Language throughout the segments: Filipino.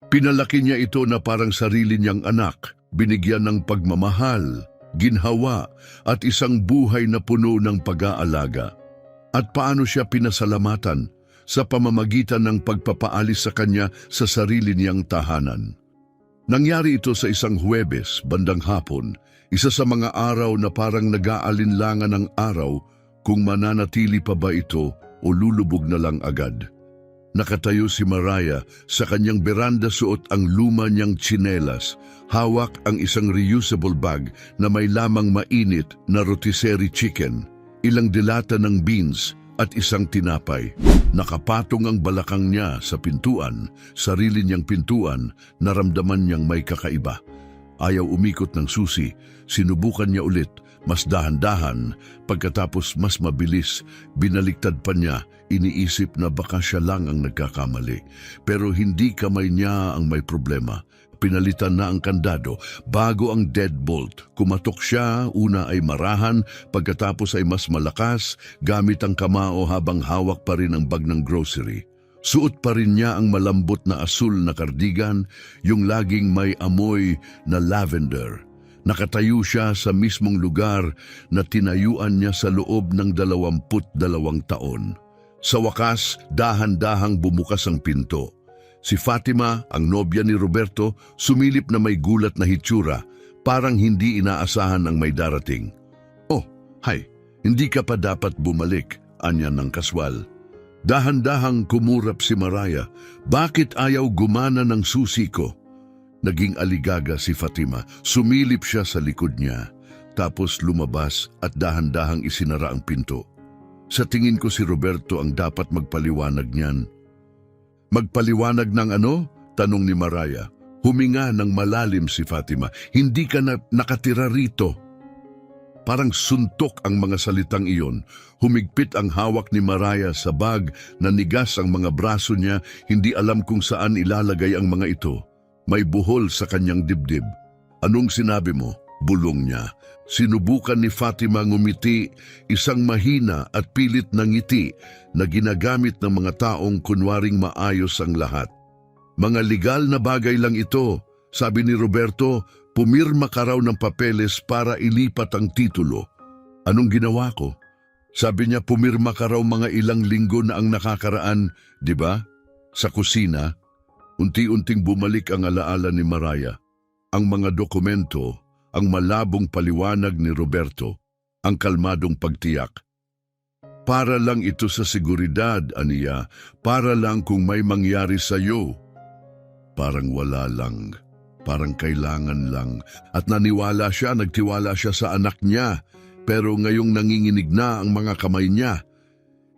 Pinalaki niya ito na parang sarili niyang anak, binigyan ng pagmamahal, ginhawa at isang buhay na puno ng pag-aalaga. At paano siya pinasalamatan? Sa pamamagitan ng pagpapaalis sa kanya sa sarili niyang tahanan. Nangyari ito sa isang Huwebes, bandang hapon, isa sa mga araw na parang nag-aalinlangan ng araw kung mananatili pa ba ito o lulubog na lang agad. Nakatayo si Mariah sa kanyang beranda, suot ang luma niyang tsinelas, hawak ang isang reusable bag na may lamang mainit na rotisserie chicken, ilang dilata ng beans at isang tinapay. Nakapatong ang balakang niya sa pintuan, sarili niyang pintuan, naramdaman niyang may kakaiba. Ayaw umikot ng susi, sinubukan niya ulit, mas dahan-dahan, pagkatapos mas mabilis, binaliktad pa niya, iniisip na baka siya lang ang nagkakamali. Pero hindi kamay niya ang may problema. Pinalitan na ang kandado bago ang deadbolt. Kumatok siya, una ay marahan, pagkatapos ay mas malakas, gamit ang kamao habang hawak pa rin ang bag ng grocery. Suot pa rin niya ang malambot na asul na kardigan, yung laging may amoy na lavender. Nakatayo siya sa mismong lugar na tinayuan niya sa loob ng 22 taon. Sa wakas, dahan-dahang bumukas ang pinto. Si Fatima, ang nobya ni Roberto, sumilip na may gulat na hitsura, parang hindi inaasahan ang may darating. "Oh, hay, hindi ka pa dapat bumalik," anya ng kaswal. Dahan-dahang kumurap si Mariah, "Bakit ayaw gumana ng susi ko?" Naging aligaga si Fatima, sumilip siya sa likod niya, tapos lumabas at dahan-dahang isinara ang pinto. Sa tingin ko si Roberto ang dapat magpaliwanag niyan. "Magpaliwanag ng ano?" tanong ni Mariah. Huminga ng malalim si Fatima. "Hindi ka na nakatira rito." Parang suntok ang mga salitang iyon. Humigpit ang hawak ni Mariah sa bag, nanigas ang mga braso niya, hindi alam kung saan ilalagay ang mga ito. May buhol sa kanyang dibdib. "Anong sinabi mo?" bulong niya. Sinubukan ni Fatima ngumiti, isang mahina at pilit na ngiti na ginagamit ng mga taong kunwaring maayos ang lahat. "Mga legal na bagay lang ito," sabi ni Roberto. "Pumirma ka raw ng papeles para ilipat ang titulo." "Anong ginawa ko?" Sabi niya, "Pumirma ka raw mga ilang linggo na ang nakakaraan, di ba?" Sa kusina, unti-unting bumalik ang alaala ni Mariah. Ang mga dokumento, ang malabong paliwanag ni Roberto, ang kalmadong pagtiyak. "Para lang ito sa seguridad, aniya, para lang kung may mangyari sa iyo." Parang wala lang, parang kailangan lang. At nagtiwala siya sa anak niya, pero ngayong nanginginig na ang mga kamay niya.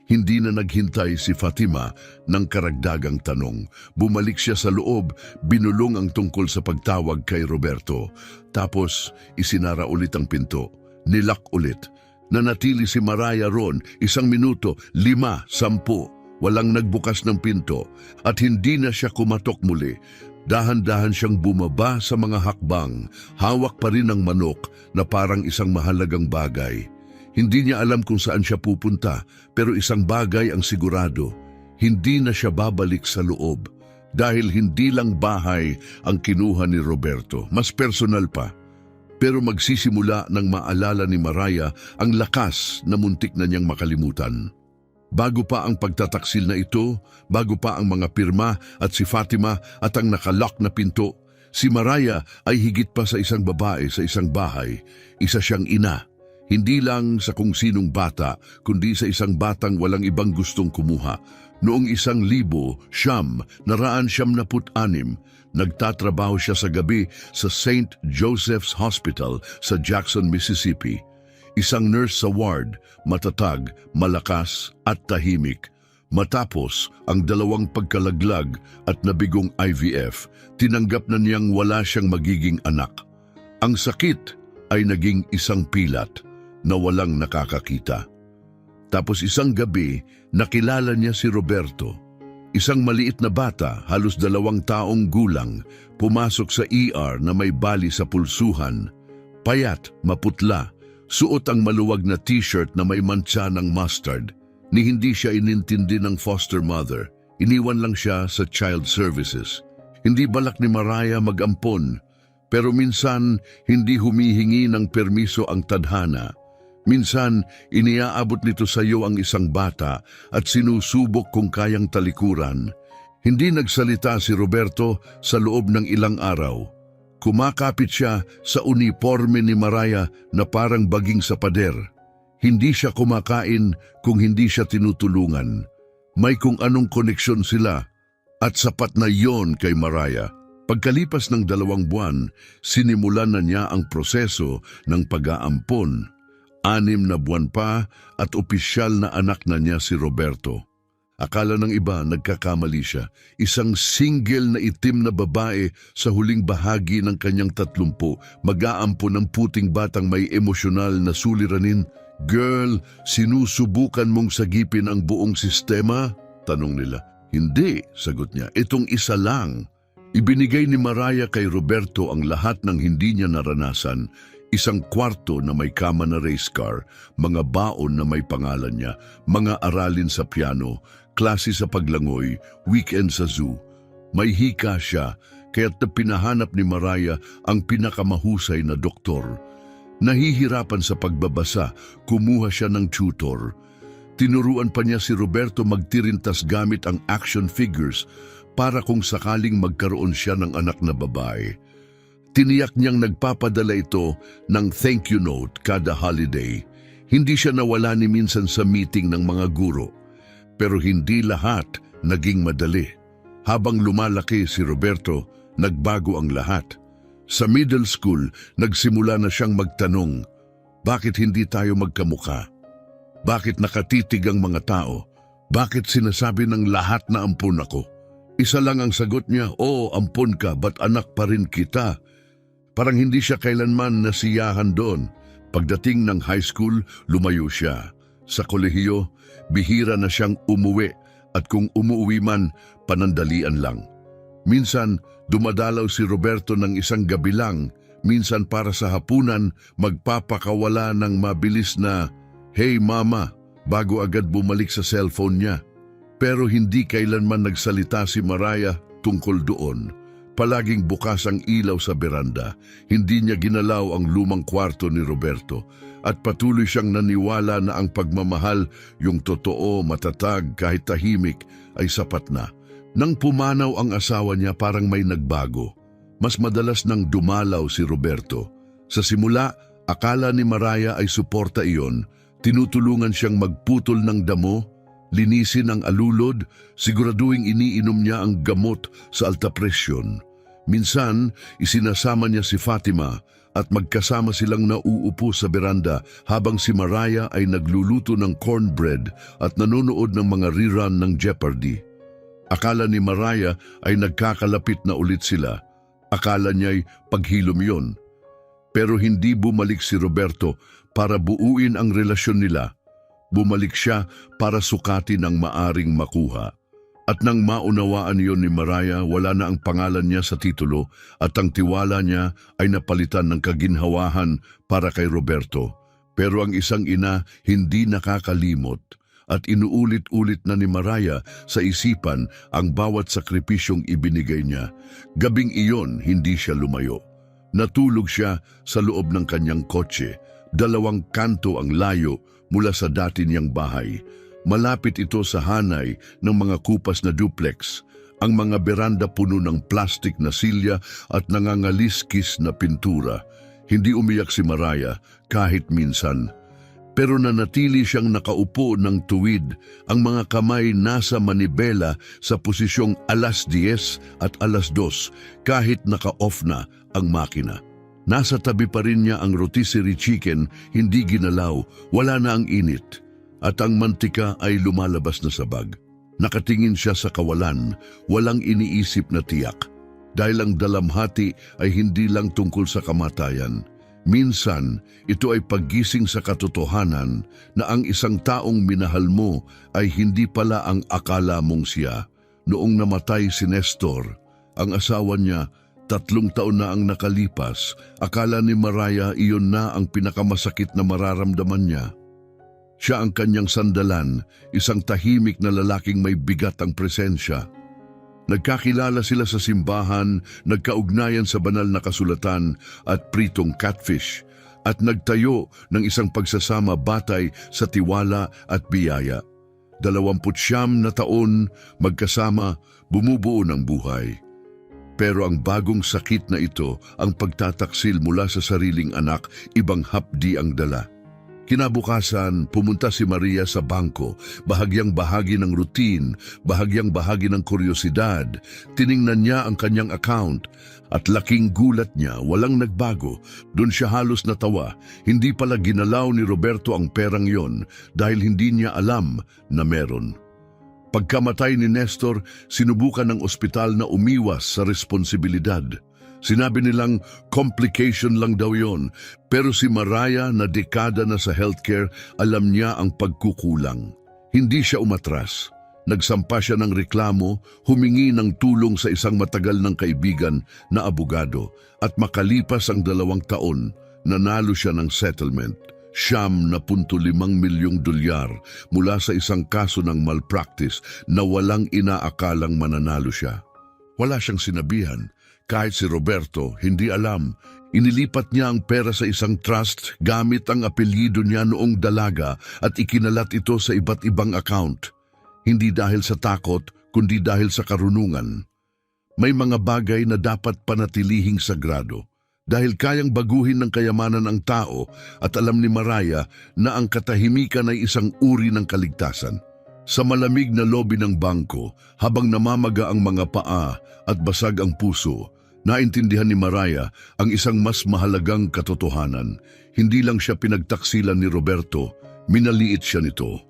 Hindi na naghintay si Fatima ng karagdagang tanong. Bumalik siya sa loob, binulong ang tungkol sa pagtawag kay Roberto. Tapos isinara ulit ang pinto, nilak ulit. Nanatili si Mariah ron, 1 minuto, 5, 10. Walang nagbukas ng pinto at hindi na siya kumatok muli. Dahan-dahan siyang bumaba sa mga hakbang, hawak pa rin ang manok na parang isang mahalagang bagay. Hindi niya alam kung saan siya pupunta, pero isang bagay ang sigurado, hindi na siya babalik sa loob. Dahil hindi lang bahay ang kinuha ni Roberto, mas personal pa. Pero magsisimula ng maalala ni Mariah ang lakas na muntik na niyang makalimutan. Bago pa ang pagtataksil na ito, bago pa ang mga pirma at si Fatima at ang nakalock na pinto, si Mariah ay higit pa sa isang babae sa isang bahay. Isa siyang ina. Hindi lang sa kung sinong bata, kundi sa isang batang walang ibang gustong kumuha. Noong 1976, nagtatrabaho siya sa gabi sa St. Joseph's Hospital sa Jackson, Mississippi. Isang nurse sa ward, matatag, malakas at tahimik. Matapos ang 2 pagkalaglag at nabigong IVF, tinanggap na niyang wala siyang magiging anak. Ang sakit ay naging isang pilat na walang nakakakita. Tapos isang gabi, nakilala niya si Roberto. Isang maliit na bata, halos 2 taong gulang, pumasok sa ER na may bali sa pulsuhan. Payat, maputla, suot ang maluwag na t-shirt na may mantsa ng mustard. Ni hindi siya inintindi ng foster mother, iniwan lang siya sa child services. Hindi balak ni Mariah mag-ampon, pero minsan hindi humihingi ng permiso ang tadhana. Minsan, iniaabot nito sa iyo ang isang bata at sinusubok kung kayang talikuran. Hindi nagsalita si Roberto sa loob ng ilang araw. Kumakapit siya sa uniforme ni Mariah na parang baging sa pader. Hindi siya kumakain kung hindi siya tinutulungan. May kung anong koneksyon sila at sapat na yon kay Mariah. Pagkalipas ng 2 buwan, sinimulan na niya ang proseso ng pag-aampon. 6 na buwan pa at opisyal na anak na niya si Roberto. Akala ng iba nagkakamali siya. Isang single na itim na babae sa huling bahagi ng kanyang 30, mag-aampon ng puting batang may emosyonal na suliranin. Girl, sinusubukan mong sagipin ang buong sistema? Tanong nila. Hindi, sagot niya. Itong isa lang. Ibinigay ni Mariah kay Roberto ang lahat ng hindi niya naranasan. Isang kwarto na may kama na race car, mga baon na may pangalan niya, mga aralin sa piano, klase sa paglangoy, weekend sa zoo. May hika siya, kaya't pinahanap ni Mariah ang pinakamahusay na doktor. Nahihirapan sa pagbabasa, kumuha siya ng tutor. Tinuruan pa niya si Roberto magtirintas gamit ang action figures para kung sakaling magkaroon siya ng anak na babae. Tiniyak niyang nagpapadala ito ng thank you note kada holiday. Hindi siya nawala ni minsan sa meeting ng mga guro. Pero hindi lahat naging madali. Habang lumalaki si Roberto, nagbago ang lahat. Sa middle school, nagsimula na siyang magtanong, bakit hindi tayo magkamukha? Bakit nakatitig ang mga tao? Bakit sinasabi ng lahat na ampun ako? Isa lang ang sagot niya, ampun ka, ba't anak pa rin kita? Parang hindi siya kailanman nasiyahan doon. Pagdating ng high school, lumayo siya. Sa kolehiyo, bihira na siyang umuwi at kung umuwi man, panandalian lang. Minsan, dumadalaw si Roberto ng isang gabi lang. Minsan para sa hapunan, magpapakawala ng mabilis na, "Hey mama," bago agad bumalik sa cellphone niya. Pero hindi kailanman nagsalita si Mariah tungkol doon. Palaging bukas ang ilaw sa beranda. Hindi niya ginalaw ang lumang kwarto ni Roberto at patuloy siyang naniwala na ang pagmamahal, yung totoo, matatag, kahit tahimik, ay sapat na. Nang pumanaw ang asawa niya, parang may nagbago. Mas madalas nang dumalaw si Roberto. Sa simula, akala ni Mariah ay suporta iyon. Tinutulungan siyang magputol ng damo, linisin ang alulod, siguraduhing iniinom niya ang gamot sa alta presyon. Minsan, isinasama niya si Fatima at magkasama silang nauupo sa beranda habang si Mariah ay nagluluto ng cornbread at nanonood ng mga rerun ng Jeopardy. Akala ni Mariah ay nagkakalapit na ulit sila. Akala niya'y paghilom yon. Pero hindi bumalik si Roberto para buuin ang relasyon nila. Bumalik siya para sukatin ang maaring makuha. At nang maunawaan yon ni Mariah, wala na ang pangalan niya sa titulo at ang tiwala niya ay napalitan ng kaginhawahan para kay Roberto. Pero ang isang ina hindi nakakalimot at inuulit-ulit na ni Mariah sa isipan ang bawat sakripisyong ibinigay niya. Gabing iyon, hindi siya lumayo. Natulog siya sa loob ng kanyang kotse. 2 kanto ang layo mula sa dati niyang bahay. Malapit ito sa hanay ng mga kupas na duplex. Ang mga beranda puno ng plastik na silya at nangangaliskis na pintura. Hindi umiyak si Mariah kahit minsan. Pero nanatili siyang nakaupo ng tuwid, ang mga kamay nasa manibela sa posisyong 10:00 at 2:00 kahit naka-off na ang makina. Nasa tabi pa rin niya ang rotisserie chicken, hindi ginalaw, wala na ang init. At ang mantika ay lumalabas na sa bag. Nakatingin siya sa kawalan, walang iniisip na tiyak. Dahil ang dalamhati ay hindi lang tungkol sa kamatayan. Minsan, ito ay paggising sa katotohanan na ang isang taong minahal mo ay hindi pala ang akala mong siya. Noong namatay si Nestor, ang asawa niya, 3 taon na ang nakalipas, akala ni Mariah iyon na ang pinakamasakit na mararamdaman niya. Siya ang kanyang sandalan, isang tahimik na lalaking may bigat ang presensya. Nagkakilala sila sa simbahan, nagkaugnayan sa banal na kasulatan at pritong catfish, at nagtayo ng isang pagsasama batay sa tiwala at biyaya. 29 na taon magkasama, bumubuo ng buhay. Pero ang bagong sakit na ito, ang pagtataksil mula sa sariling anak, ibang hapdi ang dala. Kinabukasan, pumunta si Maria sa bangko, bahagyang bahagi ng routine, bahagyang bahagi ng kuryosidad. Tiningnan niya ang kanyang account at laking gulat niya, walang nagbago. Doon siya halos natawa, hindi pala ginalaw ni Roberto ang perang yon dahil hindi niya alam na meron. Pagkamatay ni Nestor, sinubukan ng ospital na umiwas sa responsibilidad. Sinabi nilang complication lang daw yon, pero si Maria na dekada na sa healthcare, alam niya ang pagkukulang. Hindi siya umatras. Nagsampa siya ng reklamo, humingi ng tulong sa isang matagal ng kaibigan na abogado, at makalipas ang 2 taon, nanalo siya ng settlement. $9.5 milyong mula sa isang kaso ng malpractice na walang inaakalang mananalo siya. Wala siyang sinabihan. Kahit si Roberto, hindi alam. Inilipat niya ang pera sa isang trust gamit ang apelyido niya noong dalaga at ikinalat ito sa iba't ibang account. Hindi dahil sa takot, kundi dahil sa karunungan. May mga bagay na dapat panatilihing sagrado. Dahil kayang baguhin ng kayamanan ang tao at alam ni Maria na ang katahimikan ay isang uri ng kaligtasan. Sa malamig na lobby ng bangko, habang namamaga ang mga paa at basag ang puso, naintindihan ni Maria ang isang mas mahalagang katotohanan. Hindi lang siya pinagtaksilan ni Roberto, minaliit siya nito.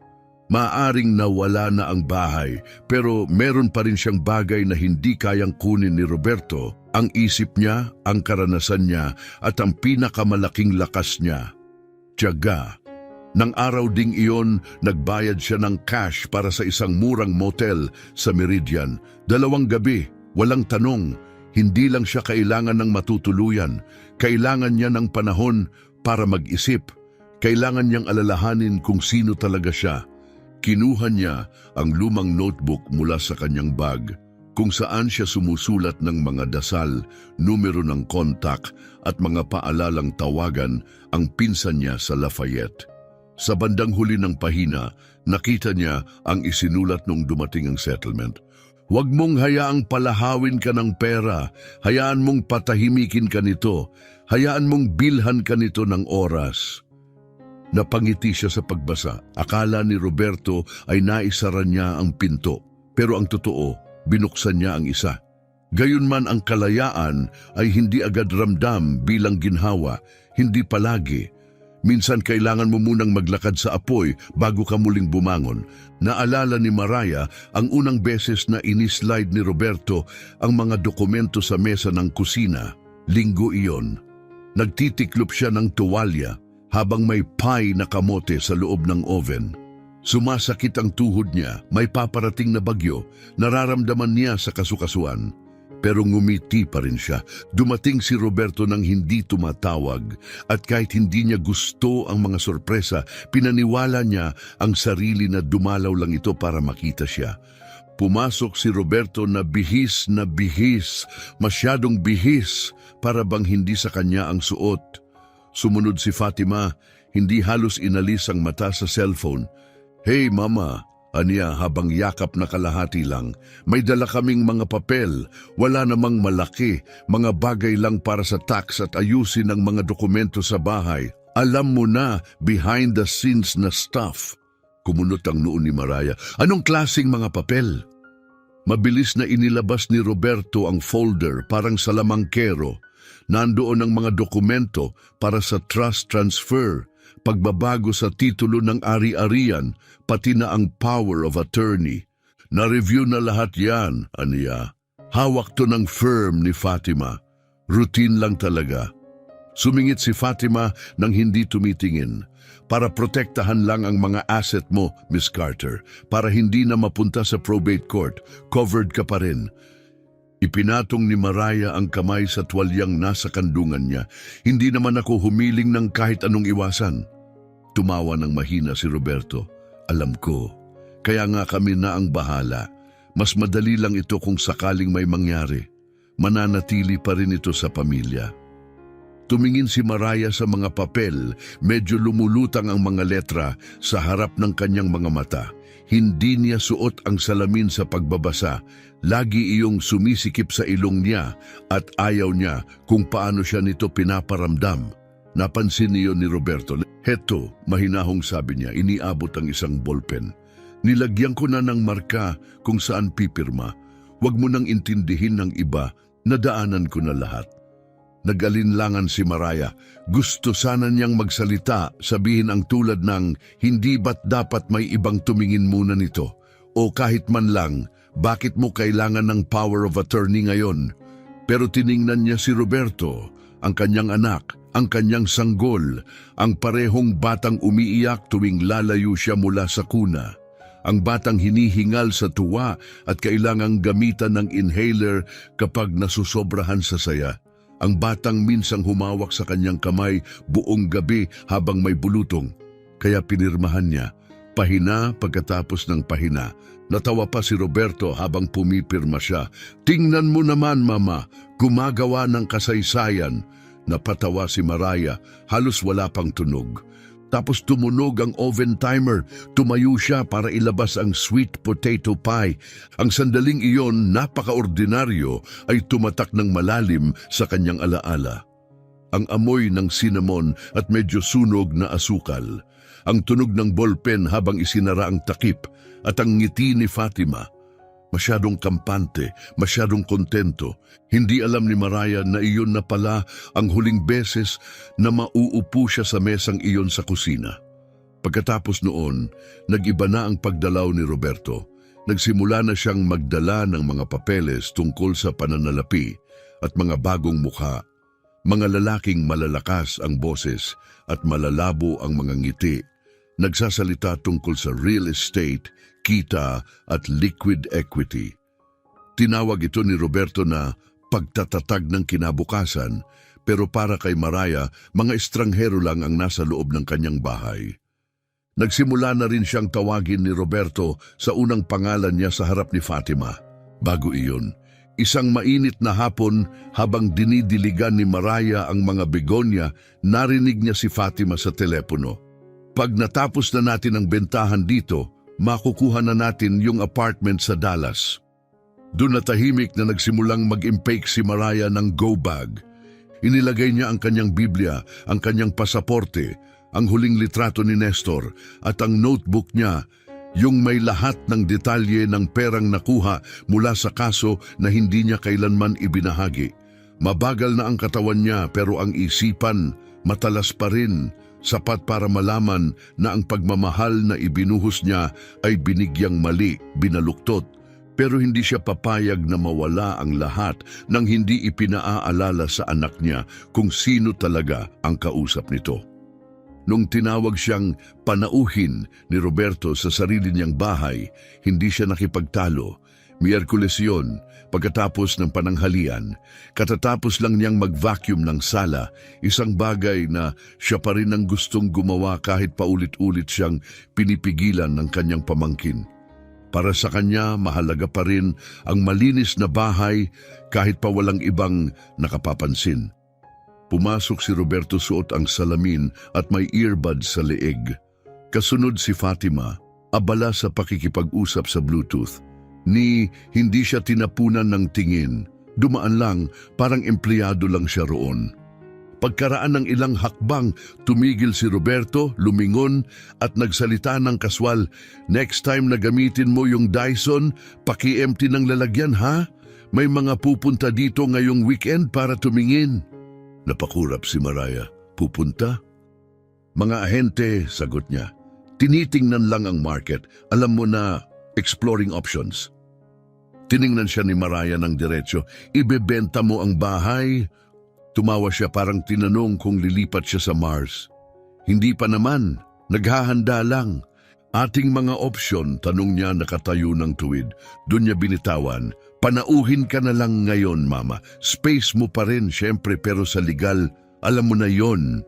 Maaring nawala na ang bahay, pero meron pa rin siyang bagay na hindi kayang kunin ni Roberto, ang isip niya, ang karanasan niya, at ang pinakamalaking lakas niya, tiyaga. Nang araw ding iyon, nagbayad siya ng cash para sa isang murang motel sa Meridian. 2 gabi, walang tanong, hindi lang siya kailangan ng matutuluyan, kailangan niya ng panahon para mag-isip, kailangan niyang alalahanin kung sino talaga siya. Kinuha niya ang lumang notebook mula sa kanyang bag, kung saan siya sumusulat ng mga dasal, numero ng kontak at mga paalalang tawagan ang pinsan niya sa Lafayette. Sa bandang huli ng pahina, nakita niya ang isinulat nung dumating ang settlement. Huwag mong hayaang palahawin ka ng pera, hayaan mong patahimikin ka nito, hayaan mong bilhan ka nito ng oras. Napangiti siya sa pagbasa. Akala ni Roberto ay naisara niya ang pinto. Pero ang totoo, binuksan niya ang isa. Gayunman ang kalayaan ay hindi agad ramdam bilang ginhawa, hindi palagi. Minsan kailangan mo munang maglakad sa apoy bago ka muling bumangon. Naalala ni Maria ang unang beses na inislide ni Roberto ang mga dokumento sa mesa ng kusina. Linggo iyon. Nagtitiklop siya ng tuwalya habang may pie na kamote sa loob ng oven. Sumasakit ang tuhod niya, may paparating na bagyo, nararamdaman niya sa kasukasuan. Pero ngumiti pa rin siya. Dumating si Roberto nang hindi tumatawag at kahit hindi niya gusto ang mga sorpresa, pinaniwala niya ang sarili na dumalaw lang ito para makita siya. Pumasok si Roberto na bihis, masyadong bihis, para bang hindi sa kanya ang suot. Sumunod si Fatima, hindi halos inalis ang mata sa cellphone. "Hey mama," aniya habang yakap na kalahati lang. "May dala kaming mga papel, wala namang malaki, mga bagay lang para sa tax at ayusin ang mga dokumento sa bahay. Alam mo na, behind the scenes na stuff." Kumunot ang noo ni Maria. "Anong klaseng mga papel?" Mabilis na inilabas ni Roberto ang folder parang sa lamangkero. Nandoon ang mga dokumento para sa trust transfer, pagbabago sa titulo ng ari-arian, pati na ang power of attorney. Na-review na lahat yan, aniya. Hawak to ng firm ni Fatima. Routine lang talaga. Sumingit si Fatima nang hindi tumitingin. "Para protektahan lang ang mga asset mo, Miss Carter. Para hindi na mapunta sa probate court, covered ka pa rin." Ipinatong ni Maria ang kamay sa tuwalyang nasa kandungan niya. "Hindi naman ako humiling ng kahit anong iwasan." Tumawa ng mahina si Roberto. "Alam ko, kaya nga kami na ang bahala. Mas madali lang ito kung sakaling may mangyari. Mananatili pa rin ito sa pamilya. Tumingin si Mariah sa mga papel, medyo lumulutang ang mga letra sa harap ng kanyang mga mata. Hindi niya suot ang salamin sa pagbabasa. Lagi iyong sumisikip sa ilong niya at ayaw niya kung paano siya nito pinaparamdam. Napansin niyo ni Roberto. Heto, mahinahong sabi niya, iniabot ang isang ballpen. Nilagyan ko na ng marka kung saan pipirma. Huwag mo nang intindihin ng iba, nadaanan ko na lahat. Nag-alinlangan si Mariah. Gusto sana niyang magsalita, sabihin ang tulad ng, hindi ba't dapat may ibang tumingin muna nito? O kahit man lang, bakit mo kailangan ng power of attorney ngayon? Pero tiningnan niya si Roberto, ang kanyang anak, ang kanyang sanggol, ang parehong batang umiiyak tuwing lalayo siya mula sa kuna. Ang batang hinihingal sa tuwa at kailangang gamitan ng inhaler kapag nasusobrahan sa saya. Ang batang minsang humawak sa kanyang kamay buong gabi habang may bulutong. Kaya pinirmahan niya, pahina pagkatapos ng pahina. Natawa pa si Roberto habang pumipirma siya. Tingnan mo naman, Mama, gumagawa ng kasaysayan. Napatawa si Mariah, halos wala pang tunog. Tapos tumunog ang oven timer. Tumayo siya para ilabas ang sweet potato pie. Ang sandaling iyon, napaka-ordinaryo, ay tumatak ng malalim sa kanyang alaala. Ang amoy ng cinnamon at medyo sunog na asukal. Ang tunog ng ballpen habang isinara ang takip at ang ngiti ni Fatima. Masyadong kampante, masyadong kontento. Hindi alam ni Mariah na iyon na pala ang huling beses na mauupo siya sa mesang iyon sa kusina. Pagkatapos noon, nag-iba na ang pagdalaw ni Roberto. Nagsimula na siyang magdala ng mga papeles tungkol sa pananalapi at mga bagong mukha. Mga lalaking malalakas ang boses at malalabo ang mga ngiti. Nagsasalita tungkol sa real estate, kita at liquid equity. Tinawag ito ni Roberto na pagtatatag ng kinabukasan, pero para kay Mariah, mga estranghero lang ang nasa loob ng kanyang bahay. Nagsimula na rin siyang tawagin ni Roberto sa unang pangalan niya sa harap ni Fatima. Bago iyon, isang mainit na hapon habang dinidiligan ni Mariah ang mga begonia, narinig niya si Fatima sa telepono. Pag natapos na natin ang bentahan dito, makukuha na natin yung apartment sa Dallas. Doon na tahimik na nagsimulang mag-impake si Mariah ng go bag. Inilagay niya ang kanyang Biblia, ang kanyang pasaporte, ang huling litrato ni Nestor at ang notebook niya, yung may lahat ng detalye ng perang nakuha mula sa kaso na hindi niya kailanman ibinahagi. Mabagal na ang katawan niya pero ang isipan matalas pa rin. Sapat para malaman na ang pagmamahal na ibinuhos niya ay binigyang mali, binaluktot. Pero hindi siya papayag na mawala ang lahat nang hindi ipinaaalala sa anak niya kung sino talaga ang kausap nito. Nung tinawag siyang panauhin ni Roberto sa sarili niyang bahay, hindi siya nakipagtalo. Miyerkules yun, pagkatapos ng pananghalian, katatapos lang niyang mag-vacuum ng sala, isang bagay na siya pa rin ang gustong gumawa kahit paulit-ulit siyang pinipigilan ng kanyang pamangkin. Para sa kanya, mahalaga pa rin ang malinis na bahay kahit pa walang ibang nakapapansin. Pumasok si Roberto, suot ang salamin at may earbud sa leeg. Kasunod si Fatima, abala sa pakikipag-usap sa Bluetooth. Hindi siya tinapunan ng tingin. Dumaan lang, parang empleyado lang siya roon. Pagkaraan ng ilang hakbang, tumigil si Roberto, lumingon at nagsalita ng kaswal. Next time na gamitin mo yung Dyson, paki-empty ng lalagyan ha? May mga pupunta dito ngayong weekend para tumingin. Napakurap si Mariah. Pupunta? Mga ahente, sagot niya. Tinitingnan lang ang market. Alam mo na, exploring options. Tiningnan siya ni Mariah ng diretsyo. Ibebenta mo ang bahay? Tumawa siya, parang tinanong kung lilipat siya sa Mars. Hindi pa naman, naghahanda lang. Ating mga opsyon, tanong niya nakatayo ng tuwid. Doon niya binitawan, panauhin ka na lang ngayon, Mama. Space mo pa rin, syempre, pero sa legal, alam mo na yon.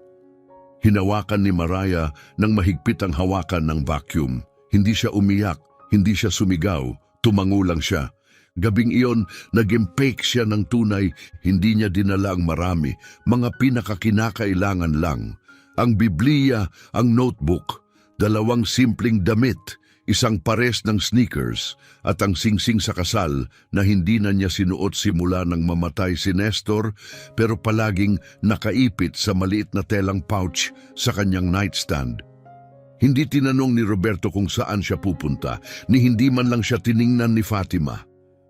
Hinawakan ni Mariah ng mahigpit ang hawakan ng vacuum. Hindi siya umiyak, hindi siya sumigaw. Tumango lang siya. Gabing iyon, nag-impake siya ng tunay, hindi niya dinala ang marami, mga pinakakinakailangan lang. Ang Biblia, ang notebook, 2 simpleng damit, isang pares ng sneakers, at ang singsing sa kasal na hindi na niya sinuot simula nang mamatay si Nestor, pero palaging nakaipit sa maliit na telang pouch sa kanyang nightstand. Hindi tinanong ni Roberto kung saan siya pupunta, ni hindi man lang siya tiningnan ni Fatima.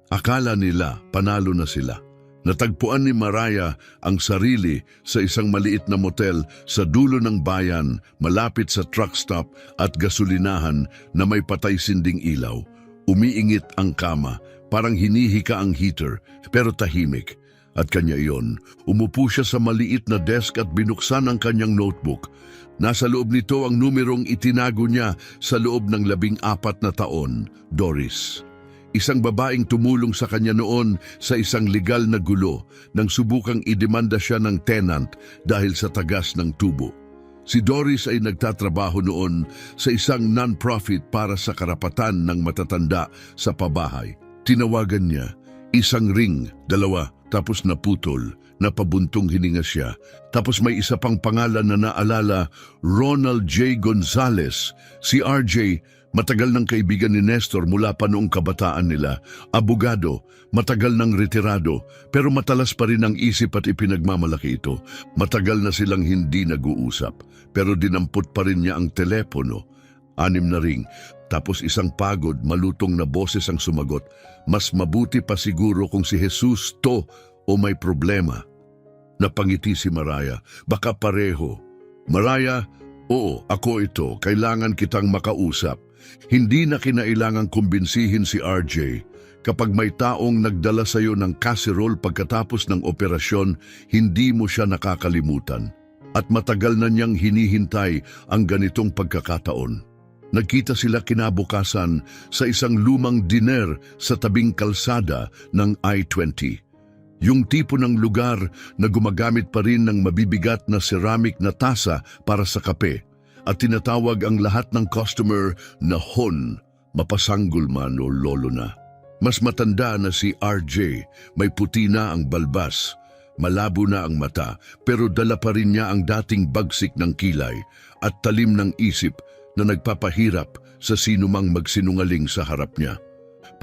Akala nila panalo na sila. Natagpuan ni Mariah ang sarili sa isang maliit na motel sa dulo ng bayan, malapit sa truck stop at gasolinahan na may patay-sinding ilaw. Umiingit ang kama, parang hinihika ang heater, pero tahimik. At kanya iyon, umupo siya sa maliit na desk at binuksan ang kanyang notebook. Nasa loob nito ang numerong itinago niya sa loob ng 14 na taon, Doris. Isang babaeng tumulong sa kanya noon sa isang legal na gulo nang subukang idemanda siya ng tenant dahil sa tagas ng tubo. Si Doris ay nagtatrabaho noon sa isang non-profit para sa karapatan ng matatanda sa pabahay. Tinawagan niya, isang ring, 2, tapos naputol, napabuntong hininga siya. Tapos may isa pang pangalan na naalala, Ronald J. Gonzales, si RJ. Matagal ng kaibigan ni Nestor mula pa noong kabataan nila, abogado, matagal ng retirado, pero matalas pa rin ang isip at ipinagmamalaki ito. Matagal na silang hindi nag-uusap, pero dinampot pa rin niya ang telepono. 6 na ring, tapos isang pagod, malutong na boses ang sumagot. Mas mabuti pa siguro kung si Jesus to o may problema. Napangiti si Mariah, baka pareho. Mariah, oo, ako ito, kailangan kitang makausap. Hindi na kinailangang kumbinsihin si RJ. Kapag may taong nagdala sa iyo ng casserole pagkatapos ng operasyon, hindi mo siya nakakalimutan. At matagal na niyang hinihintay ang ganitong pagkakataon. Nagkita sila kinabukasan sa isang lumang diner sa tabing kalsada ng I-20. Yung tipo ng lugar na gumagamit pa rin ng mabibigat na ceramic na tasa para sa kape. At tinatawag ang lahat ng customer na hon, mapasanggol man o lolo na. Mas matanda na si RJ, may puti na ang balbas, malabo na ang mata, pero dala pa rin niya ang dating bagsik ng kilay at talim ng isip na nagpapahirap sa sinumang magsinungaling sa harap niya.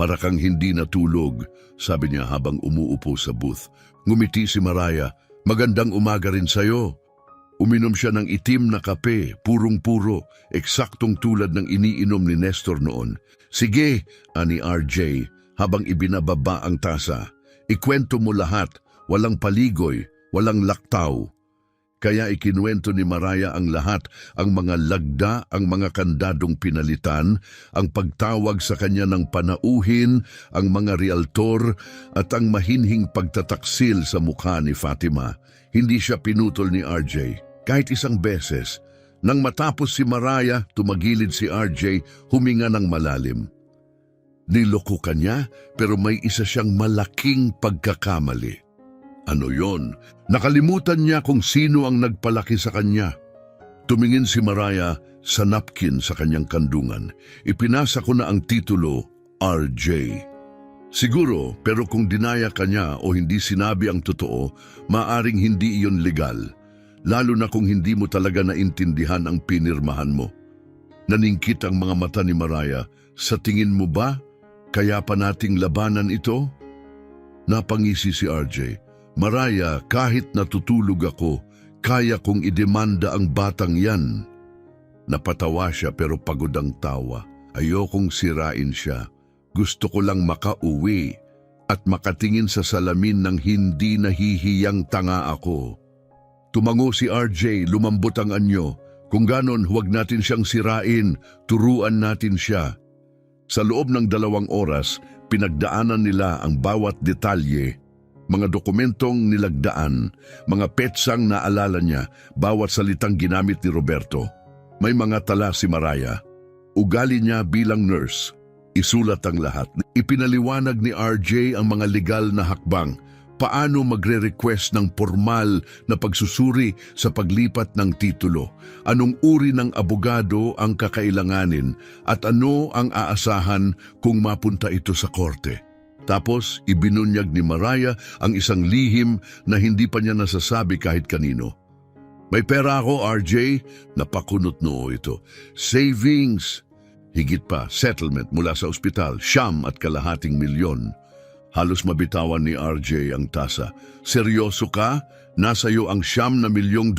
Para kang hindi natulog, sabi niya habang umuupo sa booth. Ngumiti si Mariah, magandang umaga rin sa'yo. Uminom siya ng itim na kape, purong-puro, eksaktong tulad ng iniinom ni Nestor noon. Sige, ani RJ, habang ibinababa ang tasa. Ikwento mo lahat, walang paligoy, walang laktaw. Kaya ikinuwento ni Mariah ang lahat, ang mga lagda, ang mga kandadong pinalitan, ang pagtawag sa kanya ng panauhin, ang mga realtor, at ang mahinhing pagtataksil sa mukha ni Fatima. Hindi siya pinutol ni RJ, kahit isang beses. Nang matapos si Mariah, tumagilid si RJ, huminga ng malalim. Niloko ka niya, pero may isa siyang malaking pagkakamali. Ano yon? Nakalimutan niya kung sino ang nagpalaki sa kanya. Tumingin si Mariah sa napkin sa kanyang kandungan. Ipinasa ko na ang titulo, RJ. Siguro, pero kung dinaya ka niya o hindi sinabi ang totoo, maaring hindi iyon legal. Lalo na kung hindi mo talaga naintindihan ang pinirmahan mo. Naningkit ang mga mata ni Mariah. Sa tingin mo ba, kaya pa nating labanan ito? Napangisi si RJ. Mariah, kahit natutulog ako, kaya kong idemanda ang batang yan. Napatawa siya pero pagod ang tawa. Ayokong sirain siya. Gusto ko lang makauwi at makatingin sa salamin ng hindi nahihiyang tanga ako. Tumango si RJ, lumambot ang anyo. Kung ganon, huwag natin siyang sirain, turuan natin siya. Sa loob ng 2 oras, pinagdaanan nila ang bawat detalye. Mga dokumentong nilagdaan, mga petsang naalala niya, bawat salitang ginamit ni Roberto. May mga tala si Mariah. Ugali niya bilang nurse. Isulat ang lahat. Ipinaliwanag ni RJ ang mga legal na hakbang. Paano magre-request ng formal na pagsusuri sa paglipat ng titulo? Anong uri ng abogado ang kakailanganin at ano ang aasahan kung mapunta ito sa korte? Tapos, ibinunyag ni Mariah ang isang lihim na hindi pa niya nasasabi kahit kanino. May pera ako, RJ. Napakunot noo ito. Savings. Higit pa, settlement mula sa ospital, ₱9.5 milyon. Halos mabitawan ni RJ ang tasa. Seryoso ka? Nasa iyo ang ₱9 milyong?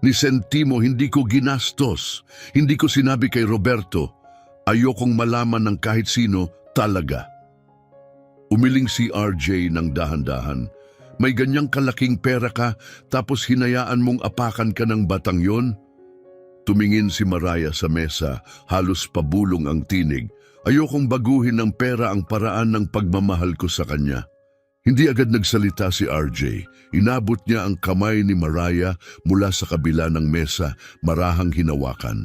Ni sentimo hindi ko ginastos. Hindi ko sinabi kay Roberto. Ayokong malaman ng kahit sino talaga. Umiling si RJ ng dahan-dahan. May ganyang kalaking pera ka tapos hinayaan mong apakan ka ng batang yon? Tumingin si Mariah sa mesa, halos pabulong ang tinig. Ayokong baguhin ng pera ang paraan ng pagmamahal ko sa kanya. Hindi agad nagsalita si RJ. Inabot niya ang kamay ni Mariah mula sa kabila ng mesa, marahang hinawakan.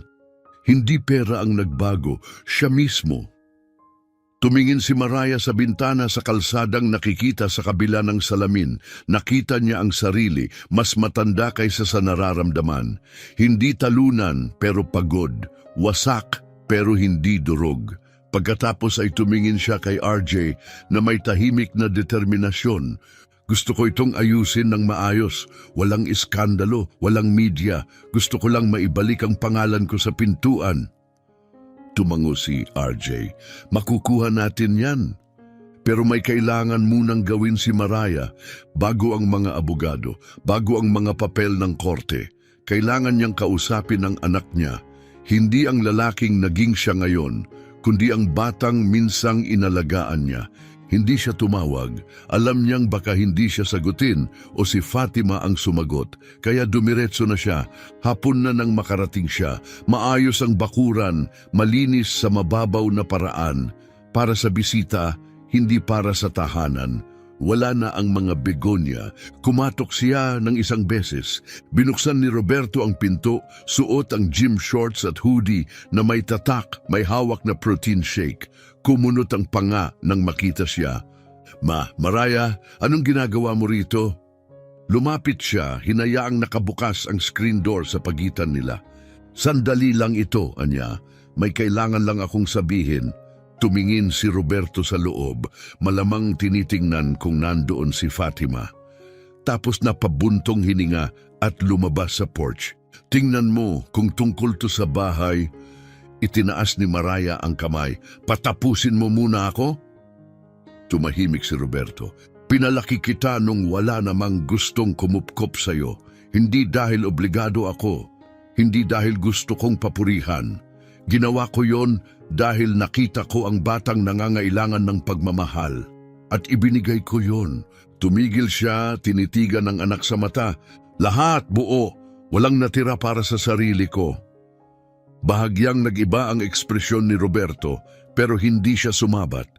Hindi pera ang nagbago, siya mismo. Tumingin si Mariah sa bintana sa kalsadang nakikita sa kabila ng salamin. Nakita niya ang sarili, mas matanda kaysa sa nararamdaman. Hindi talunan pero pagod, wasak pero hindi durog. Pagkatapos ay tumingin siya kay RJ na may tahimik na determinasyon. Gusto ko itong ayusin ng maayos, walang iskandalo, walang media. Gusto ko lang maibalik ang pangalan ko sa pintuan. Tumango si RJ. Makukuha natin yan. Pero may kailangan munang gawin si Mariah bago ang mga abogado, bago ang mga papel ng korte. Kailangan niyang kausapin ang anak niya. Hindi ang lalaking naging siya ngayon, kundi ang batang minsang inalagaan niya. Hindi siya tumawag. Alam niyang baka hindi siya sagutin o si Fatima ang sumagot. Kaya dumiretso na siya. Hapon na nang makarating siya. Maayos ang bakuran, malinis sa mababaw na paraan. Para sa bisita, hindi para sa tahanan. Wala na ang mga begonya. Kumatok siya ng isang beses. Binuksan ni Roberto ang pinto, suot ang gym shorts at hoodie na may tatak, may hawak na protein shake. Kumunot ang panga nang makita siya. Mariah, anong ginagawa mo rito? Lumapit siya, hinayaang nakabukas ang screen door sa pagitan nila. Sandali lang ito, anya. May kailangan lang akong sabihin. Tumingin si Roberto sa loob, malamang tinitingnan kung nandoon si Fatima. Tapos napabuntong hininga at lumabas sa porch. Tingnan mo kung tungkol to sa bahay. Itinaas ni Mariah ang kamay. Patapusin mo muna ako? Tumahimik si Roberto. Pinalaki kita nung wala namang gustong kumupkop sa'yo. Hindi dahil obligado ako. Hindi dahil gusto kong papurihan. Ginawa ko yon dahil nakita ko ang batang nangangailangan ng pagmamahal. At ibinigay ko yon. Tumigil siya, tinitigan ng anak sa mata. Lahat buo, walang natira para sa sarili ko. Bahagyang nag-iba ang ekspresyon ni Roberto, pero hindi siya sumabat.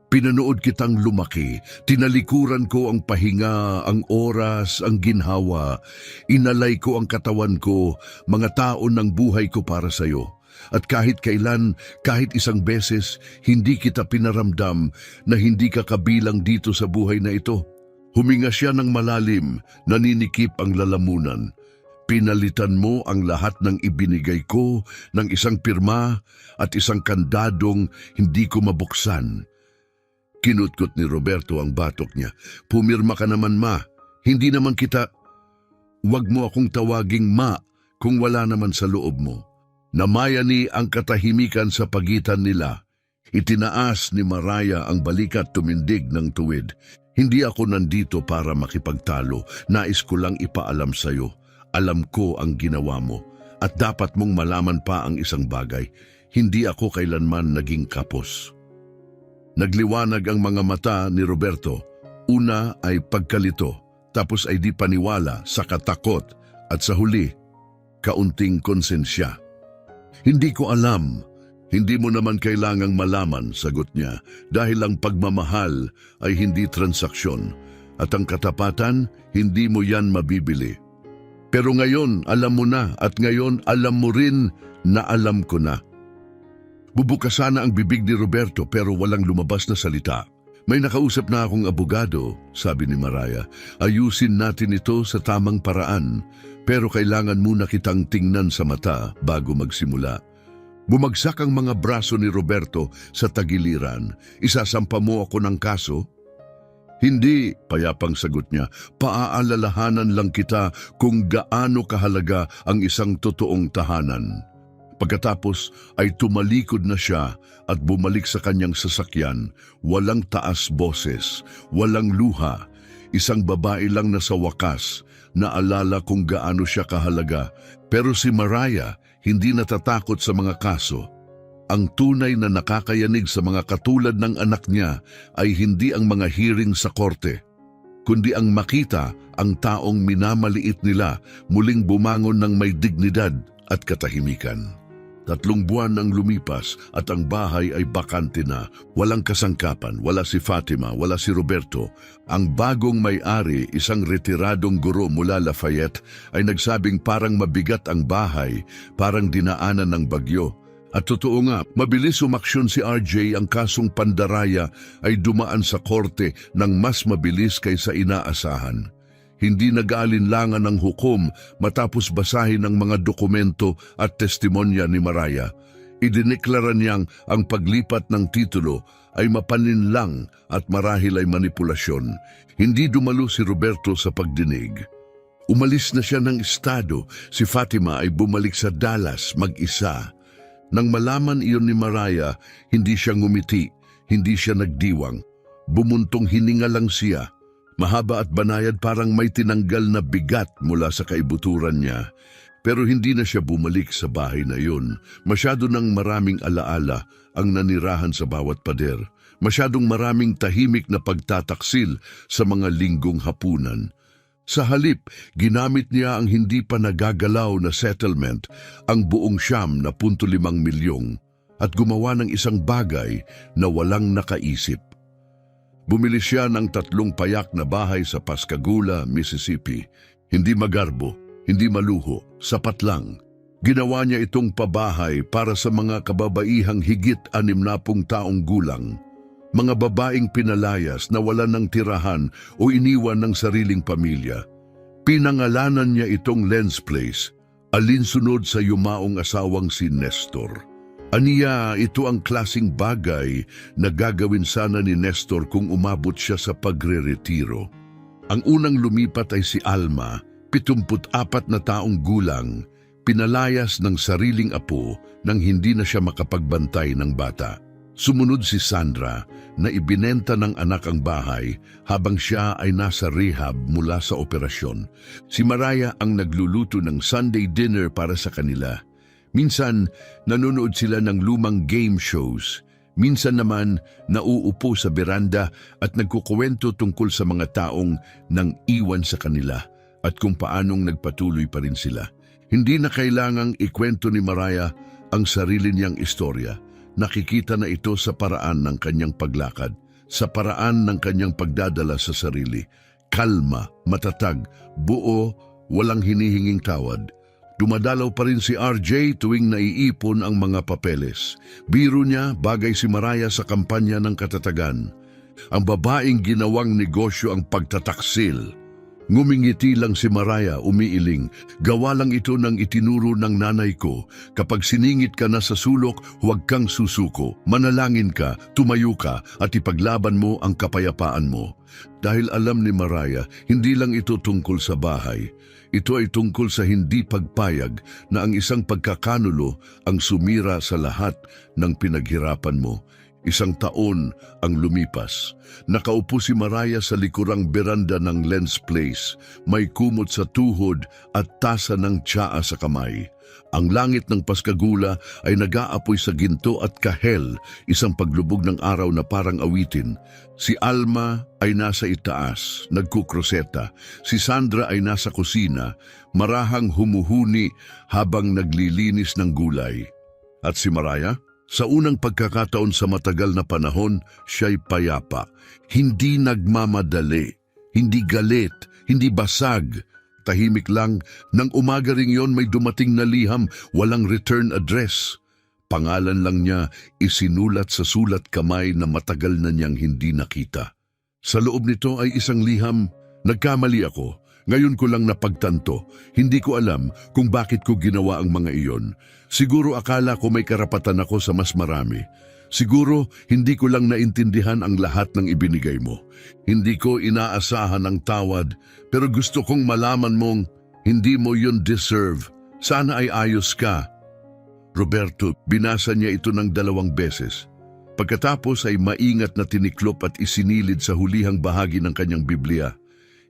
Pinanood kitang lumaki, tinalikuran ko ang pahinga, ang oras, ang ginhawa. Inalay ko ang katawan ko, mga taon ng buhay ko para sa'yo. At kahit kailan, kahit isang beses, hindi kita pinaramdam na hindi ka kabilang dito sa buhay na ito. Huminga siya ng malalim, naninikip ang lalamunan. Pinalitan mo ang lahat ng ibinigay ko ng isang pirma at isang kandadong hindi ko mabuksan. Kinutkot ni Roberto ang batok niya. Pumirma ka naman, ma. Hindi naman kita... Huwag mo akong tawaging ma kung wala naman sa loob mo. Namayani ang katahimikan sa pagitan nila. Itinaas ni Mariah ang balikat, tumindig ng tuwid. Hindi ako nandito para makipagtalo. Nais ko lang ipaalam sa'yo. Alam ko ang ginawa mo. At dapat mong malaman pa ang isang bagay. Hindi ako kailanman naging kapos. Nagliwanag ang mga mata ni Roberto. Una ay pagkalito, tapos ay di paniwala, sa katakot, at sa huli, kaunting konsensya. Hindi ko alam. Hindi mo naman kailangang malaman, sagot niya, dahil ang pagmamahal ay hindi transaksyon at ang katapatan, hindi mo yan mabibili. Pero ngayon, alam mo na at ngayon alam mo rin na alam ko na. Bubukas sana ang bibig ni Roberto pero walang lumabas na salita. May nakausap na akong abogado, sabi ni Mariah. Ayusin natin ito sa tamang paraan, pero kailangan muna kitang tingnan sa mata bago magsimula. Bumagsak ang mga braso ni Roberto sa tagiliran. Isasampa mo ako ng kaso? Hindi, payapang sagot niya. Paaalalahanan lang kita kung gaano kahalaga ang isang totoong tahanan. Pagkatapos ay tumalikod na siya at bumalik sa kanyang sasakyan. Walang taas boses, walang luha. Isang babae lang na sa wakas, naalala kung gaano siya kahalaga. Pero si Mariah hindi natatakot sa mga kaso. Ang tunay na nakakayanig sa mga katulad ng anak niya ay hindi ang mga hearing sa korte, kundi ang makita ang taong minamaliit nila muling bumangon ng may dignidad at katahimikan. 3 buwan ang lumipas at ang bahay ay bakante na. Walang kasangkapan, wala si Fatima, wala si Roberto. Ang bagong may-ari, isang retiradong guro mula Lafayette, ay nagsabing parang mabigat ang bahay, parang dinaanan ng bagyo. At totoo nga, mabilis umaksyon si RJ. Ang kasong pandaraya ay dumaan sa korte ng mas mabilis kaysa inaasahan. Hindi nag-aalinlangan ng hukom matapos basahin ang mga dokumento at testimonya ni Mariah. Idineklara niyang ang paglipat ng titulo ay mapaninlang at marahil ay manipulasyon. Hindi dumalo si Roberto sa pagdinig. Umalis na siya ng estado. Si Fatima ay bumalik sa Dallas mag-isa. Nang malaman iyon ni Mariah, hindi siya ngumiti, hindi siya nagdiwang. Bumuntong hininga lang siya. Mahaba at banayad, parang may tinanggal na bigat mula sa kaibuturan niya. Pero hindi na siya bumalik sa bahay na yun. Masyado nang maraming alaala ang nanirahan sa bawat pader. Masyadong maraming tahimik na pagtataksil sa mga linggong hapunan. Sa halip, ginamit niya ang hindi pa nagagalaw na settlement, ang buong ₱5 milyong, at gumawa ng isang bagay na walang nakaisip. Bumili siya ng 3 payak na bahay sa Pascagoula, Mississippi. Hindi magarbo, hindi maluho, sapat lang. Ginawa niya itong pabahay para sa mga kababaihang higit 60 taong gulang. Mga babaeng pinalayas na wala ng tirahan o iniwan ng sariling pamilya. Pinangalanan niya itong Len's Place, alinsunod sa yumaong asawang si Nestor. Aniya, ito ang klasing bagay na gagawin sana ni Nestor kung umabot siya sa pagre-retiro. Ang unang lumipat ay si Alma, 74 na taong gulang, pinalayas ng sariling apo nang hindi na siya makapagbantay ng bata. Sumunod si Sandra na ibinenta ng anak ang bahay habang siya ay nasa rehab mula sa operasyon. Si Mariah ang nagluluto ng Sunday dinner para sa kanila. Minsan, nanonood sila ng lumang game shows. Minsan naman, nauupo sa beranda at nagkukwento tungkol sa mga taong nang iwan sa kanila at kung paanong nagpatuloy pa rin sila. Hindi na kailangang ikwento ni Mariah ang sarili niyang istorya. Nakikita na ito sa paraan ng kanyang paglakad, sa paraan ng kanyang pagdadala sa sarili. Kalma, matatag, buo, walang hinihinging tawad. Dumadalaw pa rin si RJ tuwing naiipon ang mga papeles. Biro niya, bagay si Mariah sa kampanya ng katatagan. Ang babaeng ginawang negosyo ang pagtataksil. Ngumingiti lang si Mariah, umiiling. Gawa lang ito ng itinuro ng nanay ko. Kapag siningit ka na sa sulok, huwag kang susuko. Manalangin ka, tumayo ka, at ipaglaban mo ang kapayapaan mo. Dahil alam ni Mariah, hindi lang ito tungkol sa bahay. Ito ay tungkol sa hindi pagpayag na ang isang pagkakanulo ang sumira sa lahat ng pinaghirapan mo. 1 taon ang lumipas. Nakaupo si Mariah sa likurang beranda ng Len's Place. May kumot sa tuhod at tasa ng tsaa sa kamay. Ang langit ng Pascagoula ay nag-aapoy sa ginto at kahel, isang paglubog ng araw na parang awitin. Si Alma ay nasa itaas, nagkukroseta. Si Sandra ay nasa kusina, marahang humuhuni habang naglilinis ng gulay. At si Mariah? Sa unang pagkakataon sa matagal na panahon, siya'y payapa. Hindi nagmamadali, hindi galit, hindi basag. Tahimik lang, nang umaga ring yon may dumating na liham, walang return address. Pangalan lang niya isinulat sa sulat kamay na matagal na niyang hindi nakita. Sa loob nito ay isang liham, nagkamali ako. Ngayon ko lang napagtanto, hindi ko alam kung bakit ko ginawa ang mga iyon. Siguro akala ko may karapatan ako sa mas marami. Siguro hindi ko lang naintindihan ang lahat ng ibinigay mo. Hindi ko inaasahan ang tawad, pero gusto kong malaman mong hindi mo yun deserve. Sana ay ayos ka. Roberto, binasa niya ito ng 2 beses. Pagkatapos ay maingat na tiniklop at isinilid sa hulihang bahagi ng kanyang Biblia.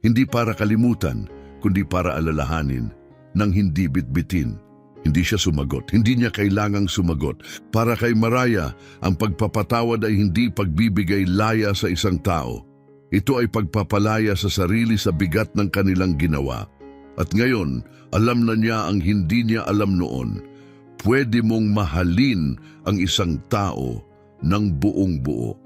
Hindi para kalimutan, kundi para alalahanin, nang hindi bitbitin. Hindi siya sumagot, hindi niya kailangang sumagot. Para kay Mariah, ang pagpapatawad ay hindi pagbibigay laya sa isang tao. Ito ay pagpapalaya sa sarili sa bigat ng kanilang ginawa. At ngayon, alam na niya ang hindi niya alam noon. Pwede mong mahalin ang isang tao ng buong buo.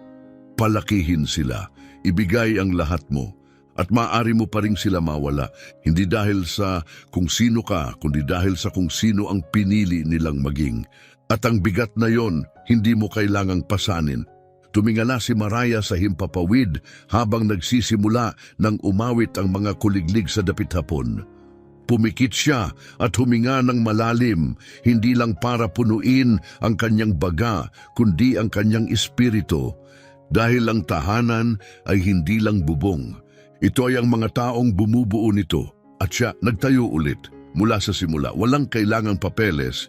Palakihin sila, ibigay ang lahat mo. At maaari mo pa rin sila mawala, hindi dahil sa kung sino ka, kundi dahil sa kung sino ang pinili nilang maging. At ang bigat na yon, hindi mo kailangang pasanin. Tumingala si Mariah sa himpapawid habang nagsisimula ng umawit ang mga kuliglig sa dapit hapon. Pumikit siya at huminga ng malalim, hindi lang para punuin ang kanyang baga, kundi ang kanyang espiritu. Dahil ang tahanan ay hindi lang bubong. Ito ay ang mga taong bumubuo nito at siya nagtayo ulit mula sa simula. Walang kailangang papeles,